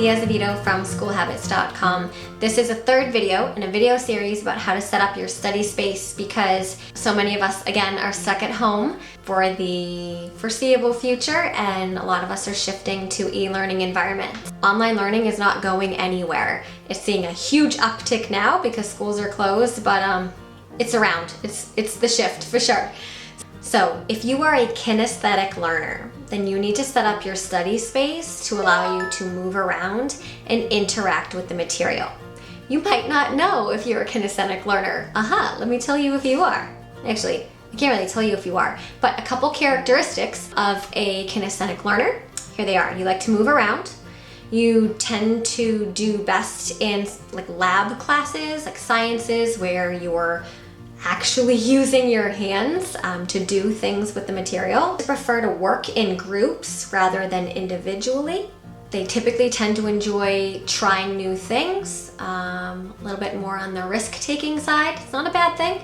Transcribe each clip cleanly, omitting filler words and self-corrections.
Leah Zavito from SchoolHabits.com. This is a third video in a video series about how to set up your study space because so many of us, again, are stuck at home for the foreseeable future, and a lot of us are shifting to e-learning environments. Online learning is not going anywhere. It's seeing a huge uptick now because schools are closed, but it's around. It's the shift for sure. So if you are a kinesthetic learner, then you need to set up your study space to allow you to move around and interact with the material. You might not know if you're a kinesthetic learner. Let me tell you if you are. Actually, I can't really tell you if you are, but a couple characteristics of a kinesthetic learner. Here they are. You like to move around. You tend to do best in like lab classes, like sciences, where you're actually using your hands to do things with the material. They prefer to work in groups rather than individually. They typically tend to enjoy trying new things, a little bit more on the risk-taking side. It's not a bad thing.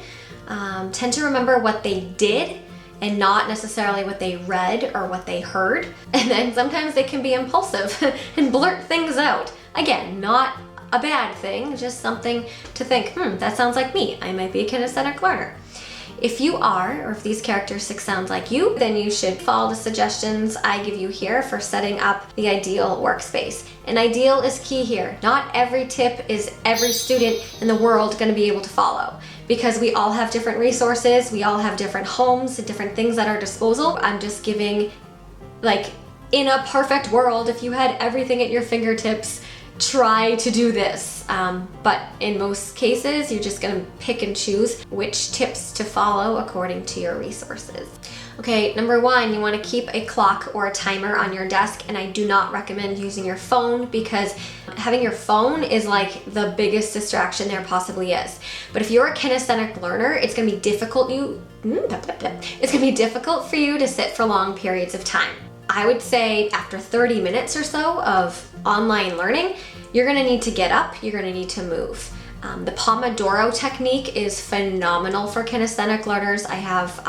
Tend to remember what they did and not necessarily what they read or what they heard. And then sometimes they can be impulsive and blurt things out. Again, not a bad thing, just something to think, that sounds like me. I might be a kinesthetic learner. If you are, or if these characteristics sound like you, then you should follow the suggestions I give you here for setting up the ideal workspace. And ideal is key here. Not every tip is every student in the world going to be able to follow, because we all have different resources, we all have different homes, different things at our disposal. I'm just giving, like, in a perfect world, if you had everything at your fingertips, try to do this. But in most cases, you're just gonna pick and choose which tips to follow according to your resources. Okay, number one, you wanna keep a clock or a timer on your desk, and I do not recommend using your phone because having your phone is like the biggest distraction there possibly is. But if you're a kinesthetic learner, it's gonna be difficult for you to sit for long periods of time. I would say after 30 minutes or so of online learning, you're gonna need to get up, you're gonna need to move. The Pomodoro technique is phenomenal for kinesthetic learners. I have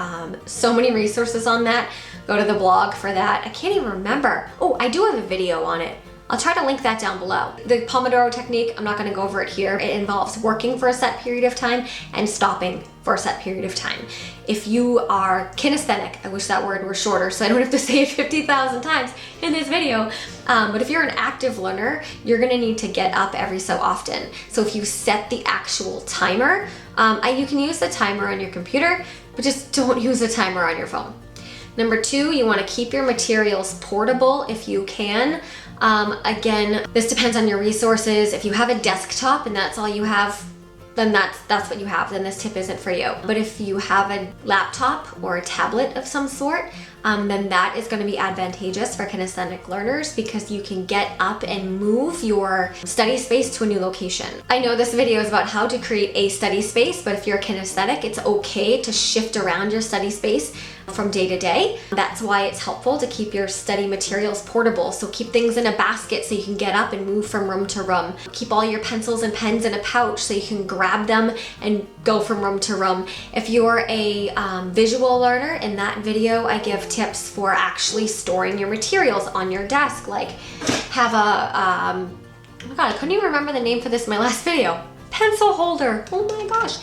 so many resources on that. Go to the blog for that. I can't even remember. Oh, I do have a video on it. I'll try to link that down below. The Pomodoro technique, I'm not gonna go over it here. It involves working for a set period of time and stopping for a set period of time. If you are kinesthetic, I wish that word were shorter so I don't have to say it 50,000 times in this video, but if you're an active learner, you're gonna need to get up every so often. So if you set the actual timer, you can use the timer on your computer, but just don't use a timer on your phone. Number two, you wanna keep your materials portable if you can. Again, this depends on your resources. If you have a desktop and that's all you have, then that's what you have, then this tip isn't for you. But if you have a laptop or a tablet of some sort, then that is going to be advantageous for kinesthetic learners because you can get up and move your study space to a new location. I know this video is about how to create a study space, but if you're kinesthetic, it's okay to shift around your study space from day to day. That's why it's helpful to keep your study materials portable. So keep things in a basket so you can get up and move from room to room. Keep all your pencils and pens in a pouch so you can grab them and go from room to room. If you're a visual learner, in that video I give tips for actually storing your materials on your desk, like have a, oh my god, I couldn't even remember the name for this in my last video. Pencil holder, oh my gosh.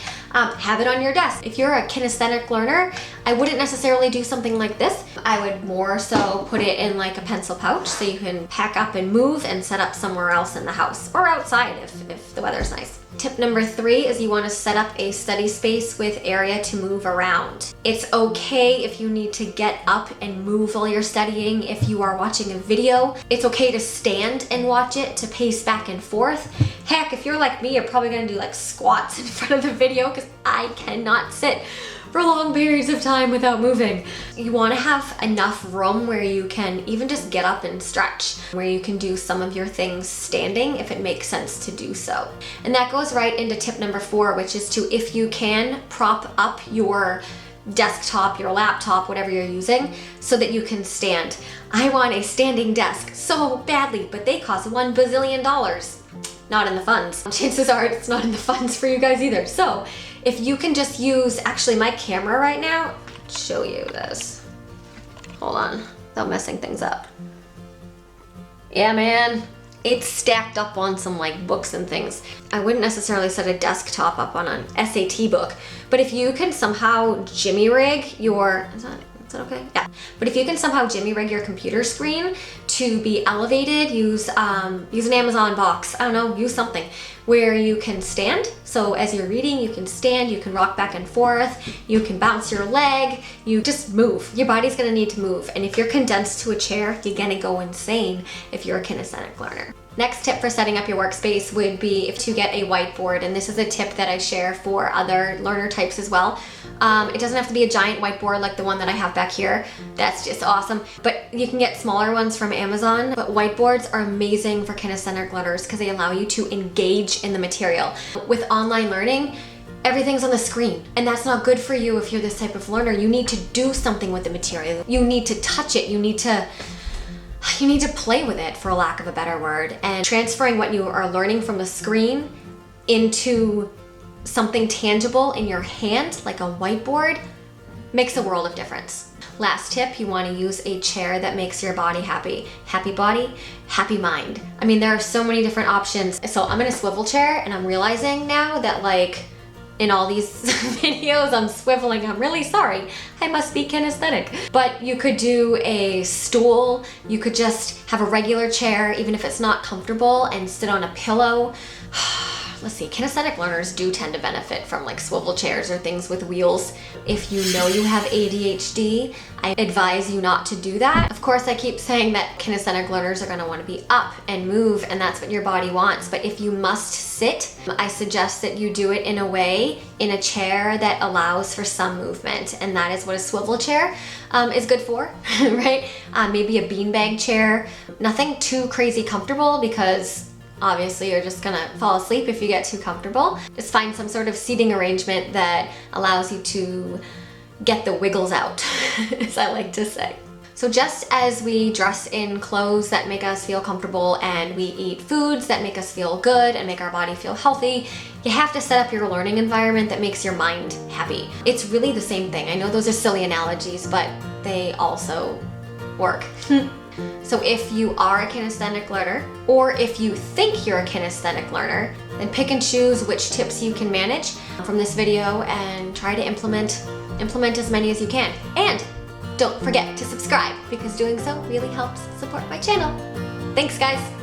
Have it on your desk. If you're a kinesthetic learner, I wouldn't necessarily do something like this. I would more so put it in like a pencil pouch so you can pack up and move and set up somewhere else in the house or outside if the weather's nice. Tip number three is you want to set up a study space with area to move around. It's okay if you need to get up and move while you're studying. If you are watching a video, it's okay to stand and watch it, to pace back and forth. Heck, if you're like me, you're probably gonna do like squats in front of the video because I cannot sit for long periods of time without moving. You want to have enough room where you can even just get up and stretch, where you can do some of your things standing if it makes sense to do so. And that goes right into tip number four, which is to, if you can, prop up your desktop, your laptop, whatever you're using, so that you can stand. I want a standing desk so badly, but they cost $1 bazillion. Not in the funds. Chances are it's not in the funds for you guys either. So if you can just use, actually my camera right now, I'll show you this. Hold on, without messing things up. Yeah, man, it's stacked up on some like books and things. I wouldn't necessarily set a desktop up on an SAT book, but if you can somehow jimmy rig your, is that okay? Yeah. But if you can somehow jimmy rig your computer screen to be elevated, use an Amazon box, I don't know, use something where you can stand. So as you're reading, you can stand, you can rock back and forth, you can bounce your leg, you just move. Your body's gonna need to move. And if you're condensed to a chair, you're gonna go insane if you're a kinesthetic learner. Next tip for setting up your workspace would be to get a whiteboard, and this is a tip that I share for other learner types as well. It doesn't have to be a giant whiteboard like the one that I have back here. That's just awesome. But you can get smaller ones from Amazon. But whiteboards are amazing for kinesthetic learners because they allow you to engage in the material. With online learning, everything's on the screen, and that's not good for you if you're this type of learner. You need to do something with the material. You need to touch it. You need to play with it, for lack of a better word, and transferring what you are learning from the screen into something tangible in your hand, like a whiteboard, makes a world of difference. Last tip, you want to use a chair that makes your body happy. Happy body, happy mind. I mean, there are so many different options. So I'm in a swivel chair, and I'm realizing now that like in all these videos I'm swiveling. I'm really sorry. I must be kinesthetic. But you could do a stool. You could just have a regular chair, even if it's not comfortable, and sit on a pillow. Let's see, kinesthetic learners do tend to benefit from like swivel chairs or things with wheels. If you know you have ADHD, I advise you not to do that. Of course, I keep saying that kinesthetic learners are gonna wanna be up and move, and that's what your body wants. But if you must sit, I suggest that you do it in a way, in a chair that allows for some movement. And that is what a swivel chair is good for, right? Maybe a beanbag chair. Nothing too crazy comfortable, because obviously you're just gonna fall asleep if you get too comfortable. Just find some sort of seating arrangement that allows you to get the wiggles out, as I like to say. So just as we dress in clothes that make us feel comfortable, and we eat foods that make us feel good and make our body feel healthy, you have to set up your learning environment that makes your mind happy. It's really the same thing. I know those are silly analogies, but they also work. So if you are a kinesthetic learner, or if you think you're a kinesthetic learner, then pick and choose which tips you can manage from this video and try to implement as many as you can. And don't forget to subscribe, because doing so really helps support my channel. Thanks, guys.